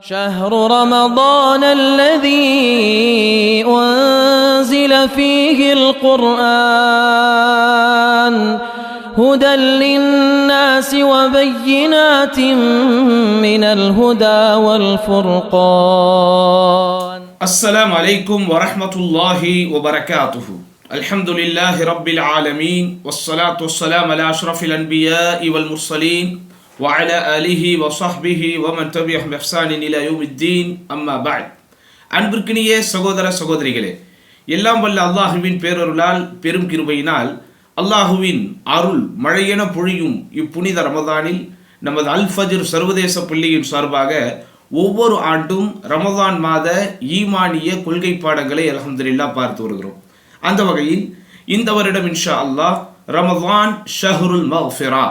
شهر رمضان الذي أنزل فيه القرآن هدى للناس وبينات من الهدى والفرقان. السلام عليكم ورحمة الله وبركاته. الحمد لله رب العالمين والصلاة والسلام على أشرف الأنبياء والمرسلين وعلى آله وصحبه ومن تبعهم بإحسان إلى يوم الدين أما بعد. அன்பிற்கினிய சகோதர சகோதரிகளே, எல்லாம் வல்ல அல்லாஹுவின் பேரருளால் பெரும் கிருபையினால் அல்லாஹுவின் அருள் மழையென பொழியும் இப்புனித ரமதானில் நமது அல் ஃபஜ்ர் சர்வதேச பள்ளியின் சார்பாக ஒவ்வொரு ஆண்டும் ரமதான் மாத ஈமானிய கொள்கை பாடங்களை அல்ஹம்துலில்லாஹ் பார்த்து வருகிறோம். அந்த வகையில் இந்த வருடம் இன்ஷா அல்லாஹ் ரமதான் ஷஹ்ருல் மக்ஃபிரா,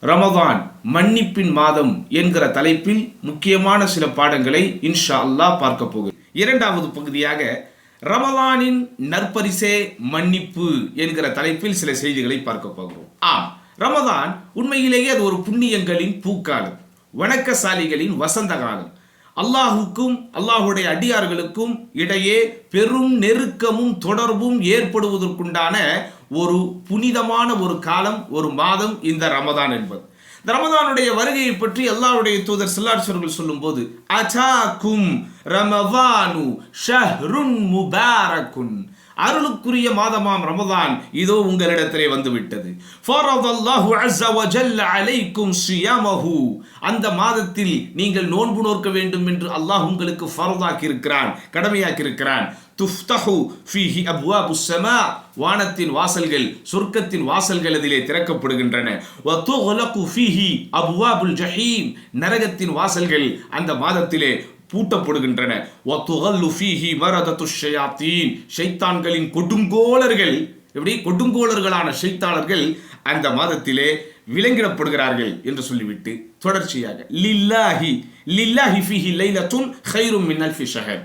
ரமதான் மன்னிப்பின் மாதம் என்கிற தலைப்பில் முக்கியமான சில பாடங்களை இன்ஷா அல்லாஹ் பார்க்க போகிறோம். இரண்டாவது பகுதியாக ரமதானின் நற்பரிசே மன்னிப்பு என்கிற தலைப்பில் சில செய்திகளை பார்க்க போகிறோம். ரமதான் உண்மையிலேயே அது ஒரு புண்ணியங்களின் பூக்காலம், வணக்கசாலிகளின் வசந்த காலம். அல்லாஹுக்கும் அல்லாஹுடைய அடியார்களுக்கும் இடையே பெரும் நெருக்கமும் தொடர்பும் ஏற்படுவதற்குண்டான ஒரு புனிதமான ஒரு காலம், ஒரு மாதம் இந்த ரமதான் என்பது. இந்த ரமதானுடைய வருகையை பற்றி அல்லாஹ்வுடைய தூதர் ஸல்லல்லாஹு அலைஹி வஸல்லம் சொல்லும்போது, அதாக்கும் ரமதானு ஷஹ்ருன் முபாரக்குன், அருளுக்குரிய மாதமாம் ரமதான் இதோ உங்களிடத்திலே வந்துவிட்டது. ஃபரதல்லாஹு அஸ்ஸ வ ஜல்ல அலைக்கும் ஸியாமஹு, அந்த மாதத்தில் நீங்கள் நோன்பு நோக்க வேண்டும் என்று அல்லாஹ் உங்களுக்கு ஃபர்தாக்கி இருக்கிறான், கடமையாக்கி இருக்கிறான். துஃப்தஹு ஃபீஹி அப்வாபுஸ் ஸமா, வானத்தின் வாசல்கள், சொர்க்கத்தின் வாசல்கள் அதிலே திறக்கப்படுகின்றன. வ துக்லகு ஃபீஹி அப்வாபுல் ஜஹீம், நரகத்தின் வாசல்கள் அந்த மாதத்திலே பூட்டப்படுகின்றன. வத்துகல்லு ஃபீஹி மரதத்துஷ் ஷயாத்தீன், ஷைத்தான்களின் கொடுங்கோலர்கள், எப்படி கொடுங்கோலர்களான ஷைத்தானர்கள் அந்த மாதத்திலே விலங்கிடப்படுகிறார்கள் என்று சொல்லிவிட்டு தொடர்ச்சியாக லில்லாஹி லில்லாஹி ஃபீஹி லைலத்துன் கைரும் மின் அல்ஃபி ஷஹர்,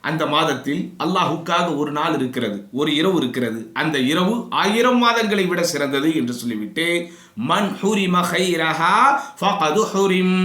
அந்த மாதத்தில் அல்லாஹுக்காக ஒரு நாள் இருக்கிறது, ஒரு இரவு இருக்கிறது, அந்த இரவு 1000 மாதங்களை விட சிறந்தது என்று சொல்லிவிட்டு மன் ஹுரிம கைரஹா ஃபகது ஹுரிம்,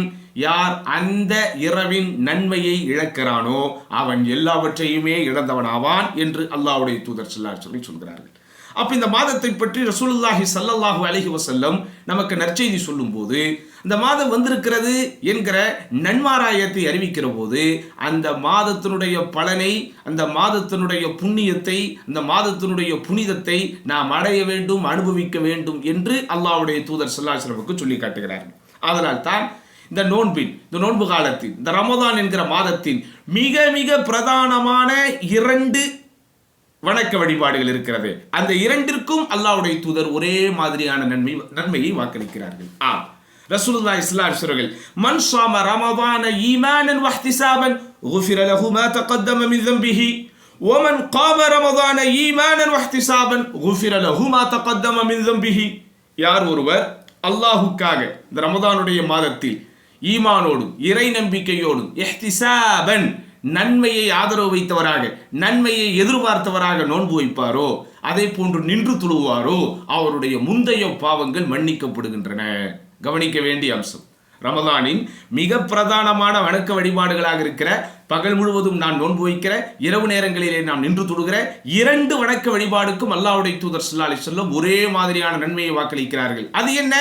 யார் அந்த இரவின் நன்மையை இழக்கிறானோ அவன் எல்லாவற்றையுமே இழந்தவனாவான் என்று அல்லாஹ்வுடைய தூதர் ஸல்லல்லாஹு அலைஹி வஸல்லம் சொல்கிறார்கள். அப்ப இந்த மாதத்தை பற்றி ரசூலுல்லாஹி ஸல்லல்லாஹு அலைஹி வஸல்லம் நமக்கு நற்செய்தி சொல்லும் போது, இந்த மாதம் வந்திருக்கிறது என்கிற நன்மாராயத்தை அறிவிக்கிற போது, அந்த மாதத்தினுடைய பலனை, அந்த மாதத்தினுடைய புண்ணியத்தை, அந்த மாதத்தினுடைய புனிதத்தை நாம் அடைய வேண்டும், அனுபவிக்க வேண்டும் என்று அல்லாஹ்வுடைய தூதர் ஸல்லல்லாஹு அலைஹி வஸல்லம் சொல்லி காட்டுகிறார்கள். அதனால் தான் இந்த நோன்பு காலத்தில், இந்த ரமதான் என்கிற மாதத்தின் மிக மிக பிரதானமான 2 வணக்க வழிபாடுகள் இருக்கிறது. அந்த 2ற்கும் அல்லாஹ்வுடைய தூதர் ஒரே மாதிரியான நன்மையை வாக்களிக்கிறார்கள். ரசூலுல்லாஹி ஸல்லல்லாஹு அலைஹி வஸல்லம் மன் ஸாம ரமதான ஈமானன் வஹ்திஸாபன் குஃபிர லஹு மா தகத்தம மின் ذنبஹி வமன் காம ரமதான ஈமானன் வஹ்திஸாபன் குஃபிர லஹு மா தகத்தம மின் ذنبஹி, யார் ஒருவர் அல்லாஹ்வுக்காக இந்த ரமதானுடைய மாதத்தில் ஈமானோடும் இறை நம்பிக்கையோடும் இஹ்திஸாபன், நன்மையை ஆதரவு வைத்தவராக, நன்மையை எதிர்பார்த்தவராக நோன்பு வைப்பாரோ, அதே போன்று நின்று தொழுவாரோ, அவருடைய முந்தைய பாவங்கள் மன்னிக்கப்படுகின்றன. கவனிக்க வேண்டிய அம்சம், ரமதானின் மிக பிரதானமான வணக்க வழிபாடுகளாக இருக்கிற பகல் முழுவதும் நான் நோன்பு வைக்கிற, இரவு நேரங்களிலே நாம் நின்று தொழுகிற 2 வணக்க வழிபாடுக்கும் அல்லாஹ்வுடைய தூதர் ஸல்லல்லாஹு அலைஹி வஸல்லம் ஒரே மாதிரியான நன்மையை வாக்களிக்கிறார்கள். அது என்ன?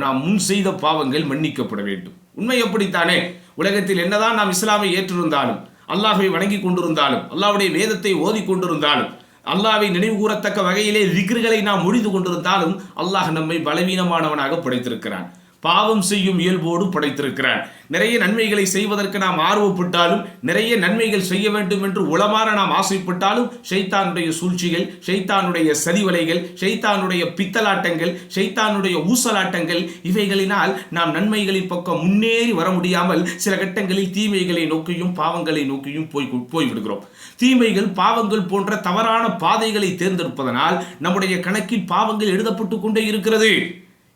நாம் முன் செய்த பாவங்கள் மன்னிக்கப்பட வேண்டும். உண்மை அப்படித்தானே? உலகத்தில் என்னதான் நாம் இஸ்லாமை ஏற்றிருந்தாலும், அல்லாஹ்வை வணங்கி கொண்டிருந்தாலும், அல்லாஹ்வுடைய வேதத்தை ஓதி கொண்டிருந்தாலும், அல்லாஹ்வை நினைவு கூறத்தக்க வகையிலே திக்ருகளை நாம் மொழிந்து கொண்டிருந்தாலும், அல்லாஹ் நம்மை பலவீனமானவனாக படைத்திருக்கிறான், பாவம் செய்யும் இயல்போடு படைத்திருக்கிறான். நிறைய நன்மைகளை செய்வதற்கு நாம் ஆர்வப்பட்டாலும், நிறைய நன்மைகள் செய்ய வேண்டும் என்று உளமாற நாம் ஆசைப்பட்டாலும், ஷைத்தானுடைய சூழ்ச்சிகள், ஷைத்தானுடைய சதிவலைகள், ஷைத்தானுடைய பித்தலாட்டங்கள், ஷைத்தானுடைய ஊசலாட்டங்கள், இவைகளினால் நாம் நன்மைகளின் பக்கம் முன்னேறி வர முடியாமல் சில கட்டங்களில் தீமைகளை நோக்கியும் பாவங்களை நோக்கியும் போய்விடுகிறோம். தீமைகள், பாவங்கள் போன்ற தவறான பாதைகளை தேர்ந்தெடுப்பதனால் நம்முடைய கணக்கில் பாவங்கள் எழுதப்பட்டு கொண்டே இருக்கிறது.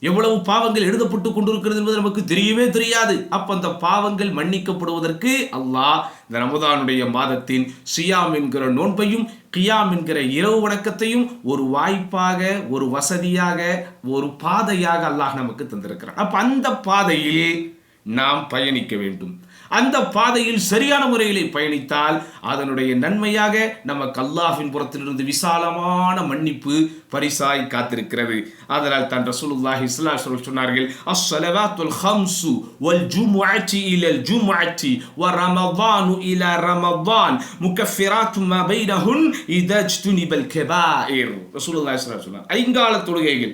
எவ்வளவு பாவங்கள் எழுதப்பட்டு கொண்டிருக்கிறது என்பது நமக்கு தெரியவே தெரியாது. அப்ப அந்த பாவங்கள் மன்னிக்கப்படுவதற்கு அல்லாஹ் இந்த ரமதானுடைய மாதத்தின் சியாம் என்கிற நோன்பையும் கியாம் என்கிற இரவு வணக்கத்தையும் ஒரு வாய்ப்பாக, ஒரு வசதியாக, ஒரு பாதையாக அல்லாஹ் நமக்கு தந்திருக்கிறார். அப்ப அந்த பாதையில் நாம் பயணிக்க வேண்டும். அந்த பாதையில் சரியான முறையிலே பயணித்தால் அதனுடைய நன்மையாக நமக்கு அல்லாஹ்வின் புறத்திலிருந்து விசாலமான மன்னிப்பு பரிசாய் காத்திருக்கிறது. அதனால் தான் ரசூலுல்லாஹி ஸல்லல்லாஹு அலைஹி வஸல்லம் சொன்னார்கள், அஸ்ஸலவாத்துல் ஹம்ஸு வல் ஜும்அத்தி இலல் ஜும்அத்தி வ ரமதானு இலா ரமதான் முகஃபிராத்து மா பைனஹுன் இதா ஜ்துனிபல் கபாயிர். ரசூலுல்லாஹி ஸல்லல்லாஹு அலைஹி வஸல்லம் ஐங்கால தொழுகைகள்,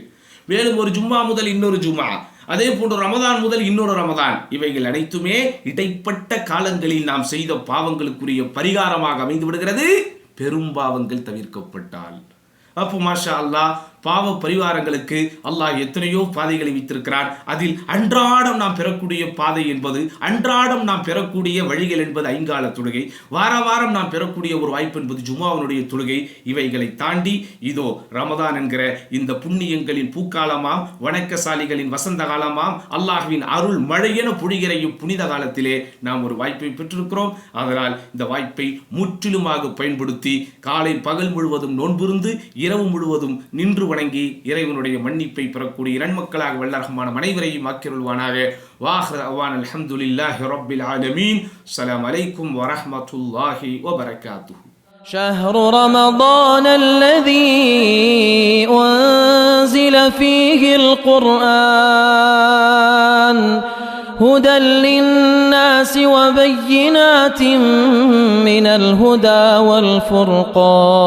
மேலும் ஒரு ஜும்மா முதல் இன்னொரு ஜும்மா, அதே போன்று ரமதான் முதல் இன்னொரு ரமதான், இவைகள் அனைத்துமே இடைப்பட்ட காலங்களில் நாம் செய்த பாவங்களுக்குரிய பரிகாரமாக அமைந்து விடுகிறது, பெரும் பாவங்கள் தவிர்க்கப்பட்டால். அப்போ மாஷா அல்லாஹ், பாவ பரிவாரங்களுக்கு அல்லாஹ் எத்தனையோ பாதைகளை வைத்திருக்கிறான். அதில் அன்றாடம் நாம் பெறக்கூடிய பாதை என்பது, அன்றாடம் நாம் பெறக்கூடிய வழிகள் என்பது ஐங்கால தொழுகை, வார வாரம் நாம் பெறக்கூடிய ஒரு வாய்ப்பு என்பது ஜும்மாவுடைய தொழுகை. இவைகளை தாண்டி இதோ ரமதான் என்கிற இந்த புண்ணியங்களின் பூக்காலமாம், வணக்கசாலிகளின் வசந்த காலமாம், அல்லாஹ்வின் அருள் மழையென பொழிகிற புனித காலத்திலே நாம் ஒரு வாய்ப்பை பெற்றிருக்கிறோம். அதனால் இந்த வாய்ப்பை முற்றிலுமாக பயன்படுத்தி காலை பகல் முழுவதும் நோன்பிருந்து இரவு முழுவதும் நின்று வணங்கி இறைவனுடைய மன்னிப்பை பெறக்கூடிய நன்மக்களாக வல்ல ரஹ்மான் அனைவரையும் ஆக்கியருள்வானாக. வாஹிர் அவான் அல்ஹம்துலில்லாஹி ரப்பில் ஆலமீன். அஸ்ஸலாமு அலைக்கும் வரஹ்மத்துல்லாஹி வபரகாத்துஹு. شهر رمضان الذي أنزل فيه القرآن هدى للناس وبينات من الهدى والفرقان.